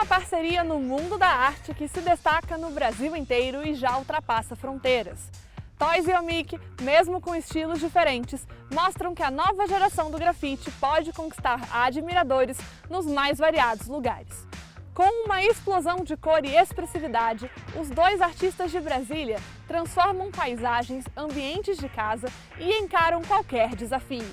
uma parceria no mundo da arte que se destaca no Brasil inteiro e já ultrapassa fronteiras. Toys e Omic, mesmo com estilos diferentes, mostram que a nova geração do grafite pode conquistar admiradores nos mais variados lugares. Com uma explosão de cor e expressividade, os dois artistas de Brasília transformam paisagens, ambientes de casa e encaram qualquer desafio.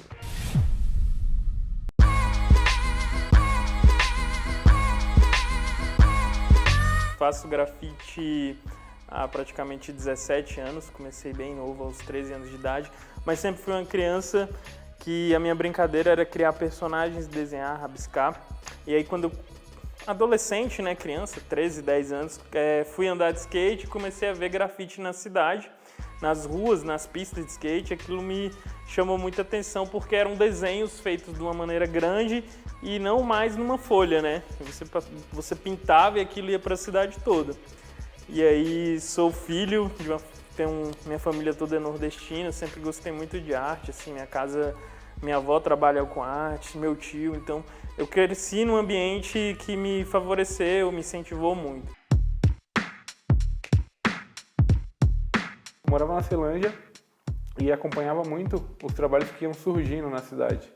Faço grafite há praticamente 17 anos, comecei bem novo, aos 13 anos de idade, mas sempre fui uma criança que a minha brincadeira era criar personagens, desenhar, rabiscar. E aí quando eu, adolescente, né, criança, 13, 10 anos, fui andar de skate e comecei a ver grafite na cidade, nas ruas, nas pistas de skate. Aquilo me chamou muita atenção porque eram desenhos feitos de uma maneira grande e não mais numa folha, né? Você pintava e aquilo ia para a cidade toda. E aí sou filho de minha família toda é nordestina, sempre gostei muito de arte, assim, minha avó trabalha com arte, meu tio, então eu cresci num ambiente que me favoreceu, me incentivou muito. Morava na Ceilândia e acompanhava muito os trabalhos que iam surgindo na cidade.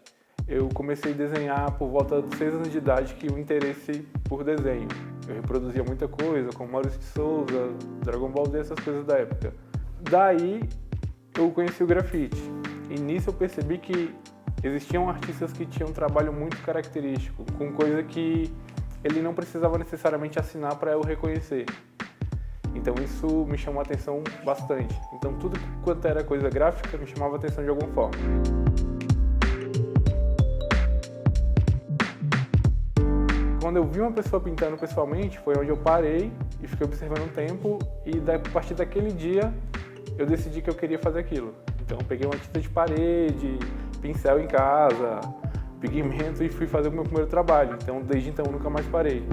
Eu comecei a desenhar por volta dos 6 anos de idade, que o interesse por desenho. Eu reproduzia muita coisa, como Maurício de Souza, Dragon Ball Z, essas coisas da época. Daí eu conheci o grafite e nisso eu percebi que existiam artistas que tinham um trabalho muito característico, com coisa que ele não precisava necessariamente assinar para eu reconhecer. Então isso me chamou a atenção bastante. Então tudo quanto era coisa gráfica me chamava a atenção de alguma forma. Quando eu vi uma pessoa pintando pessoalmente, foi onde eu parei e fiquei observando um tempo, e a partir daquele dia eu decidi que eu queria fazer aquilo. Então eu peguei uma tinta de parede, pincel em casa, pigmento e fui fazer o meu primeiro trabalho. Então desde então eu nunca mais parei.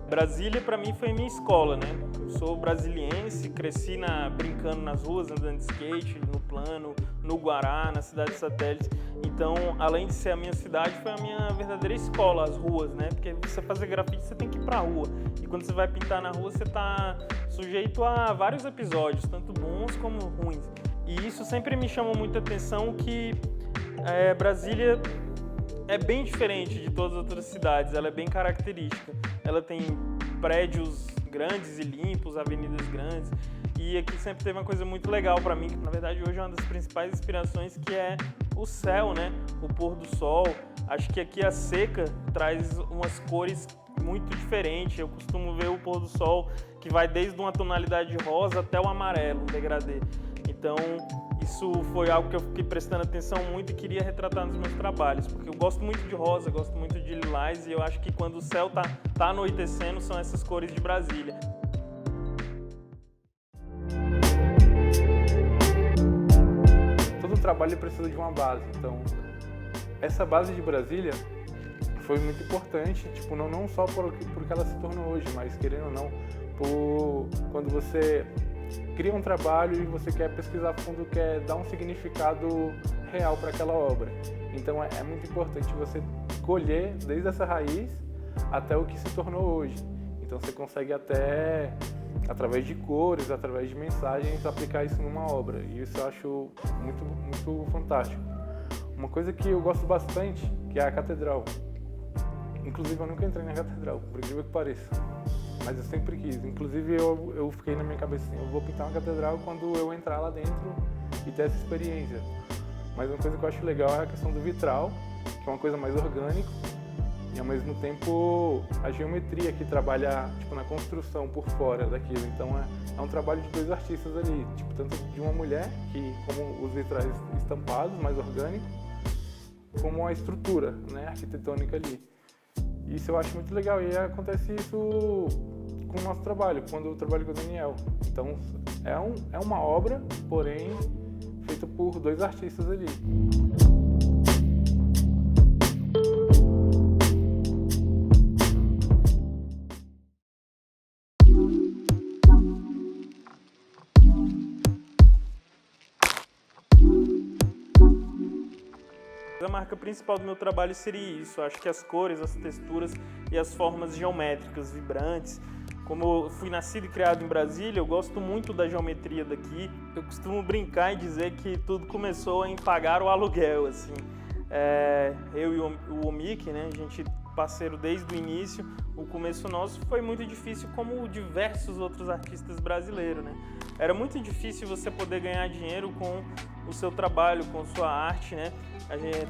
Brasília para mim foi minha escola, né? Eu sou brasiliense, cresci brincando nas ruas, andando de skate, no Plano, no Guará, na cidade de Satélites. Então, além de ser a minha cidade, foi a minha verdadeira escola, as ruas, né? Porque você fazer grafite, você tem que ir pra rua. E quando você vai pintar na rua, você tá sujeito a vários episódios, tanto bons como ruins. E isso sempre me chamou muita atenção, que Brasília é bem diferente de todas as outras cidades, ela é bem característica. Ela tem prédios grandes e limpos, avenidas grandes, e aqui sempre teve uma coisa muito legal para mim, que na verdade hoje é uma das principais inspirações, que é o céu, né? O pôr do sol. Acho que aqui a seca traz umas cores muito diferentes. Eu costumo ver o pôr do sol que vai desde uma tonalidade rosa até o amarelo, um degradê. Então, isso foi algo que eu fiquei prestando atenção muito e queria retratar nos meus trabalhos, porque eu gosto muito de rosa, gosto muito de lilás, e eu acho que quando o céu tá anoitecendo, são essas cores de Brasília. Todo trabalho precisa de uma base, então essa base de Brasília foi muito importante, tipo, não só por que ela se tornou hoje, mas querendo ou não, quando você cria um trabalho e você quer pesquisar a fundo, quer dar um significado real para aquela obra. Então é muito importante você colher desde essa raiz até o que se tornou hoje. Então você consegue até, através de cores, através de mensagens, aplicar isso numa obra. E isso eu acho muito, muito fantástico. Uma coisa que eu gosto bastante, que é a catedral. Inclusive eu nunca entrei na catedral, por incrível que pareça. Mas eu sempre quis. Inclusive eu fiquei na minha cabeça assim, eu vou pintar uma catedral quando eu entrar lá dentro e ter essa experiência. Mas uma coisa que eu acho legal é a questão do vitral, que é uma coisa mais orgânica, e ao mesmo tempo a geometria que trabalha tipo, na construção por fora daquilo. Então é um trabalho de dois artistas ali, tipo, tanto de uma mulher, que como os vitrais estampados, mais orgânico, como a estrutura, né, arquitetônica ali. Isso eu acho muito legal, e acontece isso com o nosso trabalho, quando eu trabalho com o Daniel. Então é uma obra, porém feita por dois artistas ali. A marca principal do meu trabalho seria isso. Eu acho que as cores, as texturas e as formas geométricas, vibrantes. Como eu fui nascido e criado em Brasília, eu gosto muito da geometria daqui. Eu costumo brincar e dizer que tudo começou em pagar o aluguel, assim. Eu e o Omic, né, a gente parceiro desde o início. O começo nosso foi muito difícil, como diversos outros artistas brasileiros, né? Era muito difícil você poder ganhar dinheiro com o seu trabalho, com sua arte, né?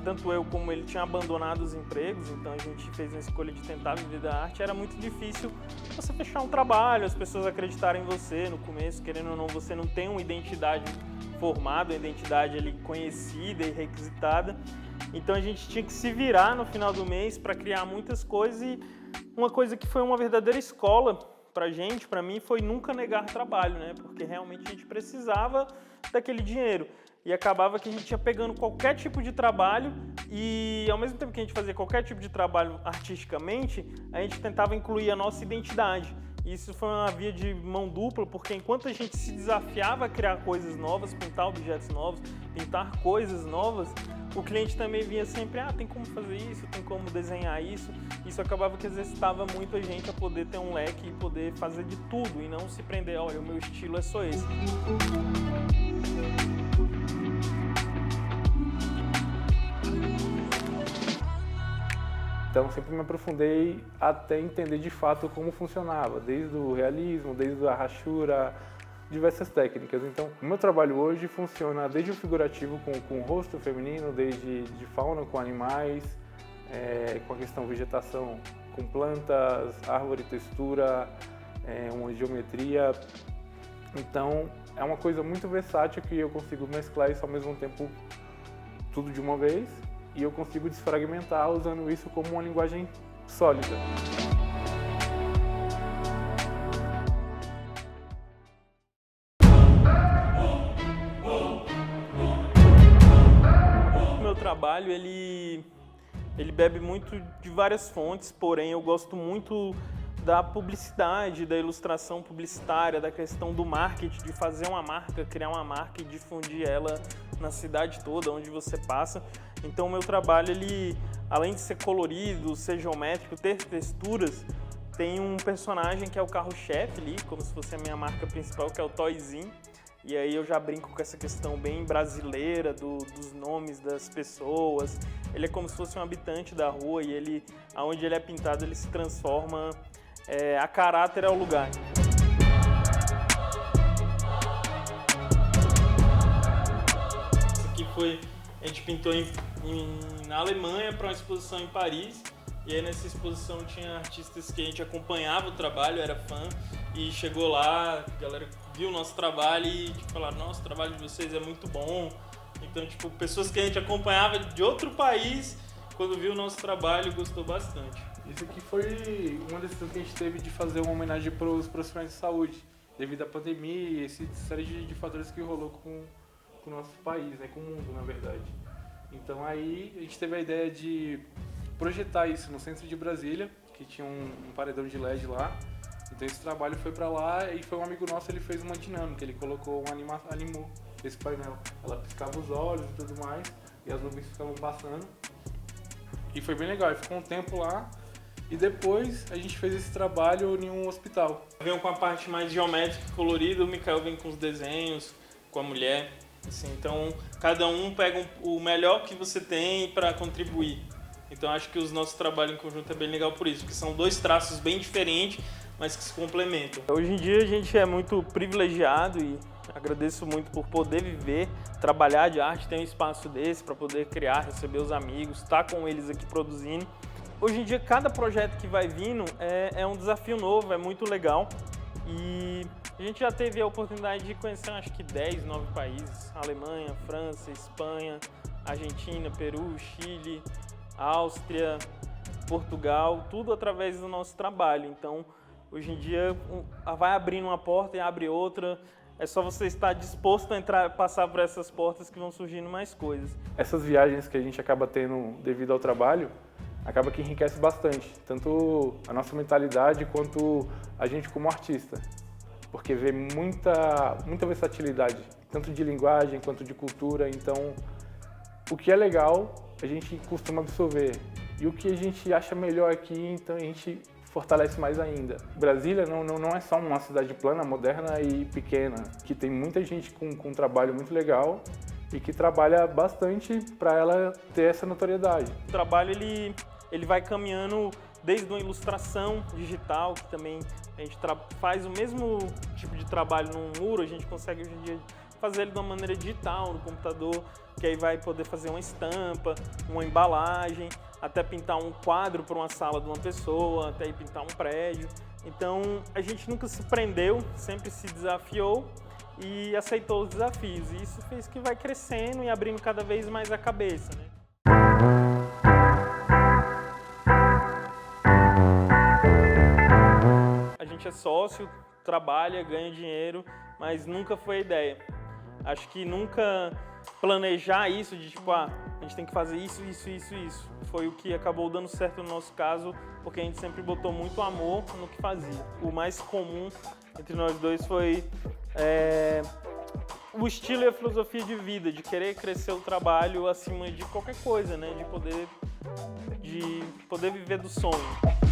Tanto eu como ele tinha abandonado os empregos, então a gente fez a escolha de tentar viver da arte. Era muito difícil você fechar um trabalho, as pessoas acreditarem em você no começo, querendo ou não, você não tem uma identidade formada, uma identidade ali conhecida e requisitada. Então a gente tinha que se virar no final do mês para criar muitas coisas, e uma coisa que foi uma verdadeira escola pra gente, pra mim, foi nunca negar trabalho, né? Porque realmente a gente precisava daquele dinheiro. E acabava que a gente ia pegando qualquer tipo de trabalho e, ao mesmo tempo que a gente fazia qualquer tipo de trabalho artisticamente, a gente tentava incluir a nossa identidade. E isso foi uma via de mão dupla, porque enquanto a gente se desafiava a criar coisas novas, pintar objetos novos, pintar coisas novas, o cliente também vinha sempre, tem como fazer isso, tem como desenhar isso. Isso acabava que exercitava muito a gente a poder ter um leque e poder fazer de tudo e não se prender, olha, o meu estilo é só esse. Então sempre me aprofundei até entender de fato como funcionava, desde o realismo, desde a rachura, diversas técnicas. Então o meu trabalho hoje funciona desde o figurativo com o rosto feminino, desde de fauna com animais, com a questão vegetação com plantas, árvore, textura, uma geometria. Então é uma coisa muito versátil que eu consigo mesclar isso ao mesmo tempo tudo de uma vez. E eu consigo desfragmentar usando isso como uma linguagem sólida. O meu trabalho, ele bebe muito de várias fontes, porém eu gosto muito da publicidade, da ilustração publicitária, da questão do marketing, de fazer uma marca, criar uma marca e difundir ela na cidade toda, onde você passa. Então o meu trabalho, ele, além de ser colorido, ser geométrico, ter texturas, tem um personagem que é o carro-chefe ali, como se fosse a minha marca principal, que é o Toyzinho. E aí eu já brinco com essa questão bem brasileira dos nomes das pessoas. Ele é como se fosse um habitante da rua e ele, aonde ele é pintado, ele se transforma a caráter ao lugar. Isso aqui foi, a gente pintou na Alemanha para uma exposição em Paris. E aí nessa exposição tinha artistas que a gente acompanhava o trabalho, era fã, e chegou lá, a galera viu o nosso trabalho e falaram, nossa, o trabalho de vocês é muito bom. Então, tipo, pessoas que a gente acompanhava de outro país, quando viu o nosso trabalho, gostou bastante. Isso aqui foi uma decisão que a gente teve de fazer uma homenagem para os profissionais de saúde, devido à pandemia e essa série de fatores que rolou com o nosso país, né, com o mundo, na verdade. Então aí a gente teve a ideia de projetar isso no centro de Brasília, que tinha um paredão de LED lá. Então esse trabalho foi para lá e foi um amigo nosso, ele fez uma dinâmica, ele colocou animou esse painel. Ela piscava os olhos e tudo mais, e as nuvens ficavam passando. E foi bem legal, ele ficou um tempo lá. E depois a gente fez esse trabalho em um hospital. Veio com a parte mais geométrica e colorida, o Mikael vem com os desenhos, com a mulher. Assim, então, cada um pega o melhor que você tem para contribuir. Então, acho que os nossos trabalhos em conjunto é bem legal por isso, porque são dois traços bem diferentes, mas que se complementam. Hoje em dia a gente é muito privilegiado e agradeço muito por poder viver, trabalhar de arte, ter um espaço desse para poder criar, receber os amigos, estar com eles aqui produzindo. Hoje em dia, cada projeto que vai vindo é um desafio novo, é muito legal. E a gente já teve a oportunidade de conhecer, acho que 10, 9 países. Alemanha, França, Espanha, Argentina, Peru, Chile, Áustria, Portugal, tudo através do nosso trabalho. Então, hoje em dia, vai abrindo uma porta e abre outra. É só você estar disposto a passar por essas portas que vão surgindo mais coisas. Essas viagens que a gente acaba tendo devido ao trabalho, acaba que enriquece bastante, tanto a nossa mentalidade quanto a gente como artista, porque vê muita versatilidade, tanto de linguagem quanto de cultura. Então, o que é legal a gente costuma absorver. E o que a gente acha melhor aqui, então a gente fortalece mais ainda. Brasília não é só uma cidade plana, moderna e pequena, que tem muita gente com um trabalho muito legal e que trabalha bastante para ela ter essa notoriedade. O trabalho ele vai caminhando desde uma ilustração digital, que também a gente faz o mesmo tipo de trabalho num muro, a gente consegue hoje em dia fazer ele de uma maneira digital no computador, que aí vai poder fazer uma estampa, uma embalagem, até pintar um quadro para uma sala de uma pessoa, até aí pintar um prédio. Então a gente nunca se prendeu, sempre se desafiou e aceitou os desafios. E isso fez que vai crescendo e abrindo cada vez mais a cabeça, né? A gente é sócio, trabalha, ganha dinheiro, mas nunca foi a ideia. Acho que nunca planejar isso de tipo, a gente tem que fazer isso. Foi o que acabou dando certo no nosso caso, porque a gente sempre botou muito amor no que fazia. O mais comum entre nós dois foi o estilo e a filosofia de vida, de querer crescer o trabalho acima de qualquer coisa, né? De poder viver do sonho.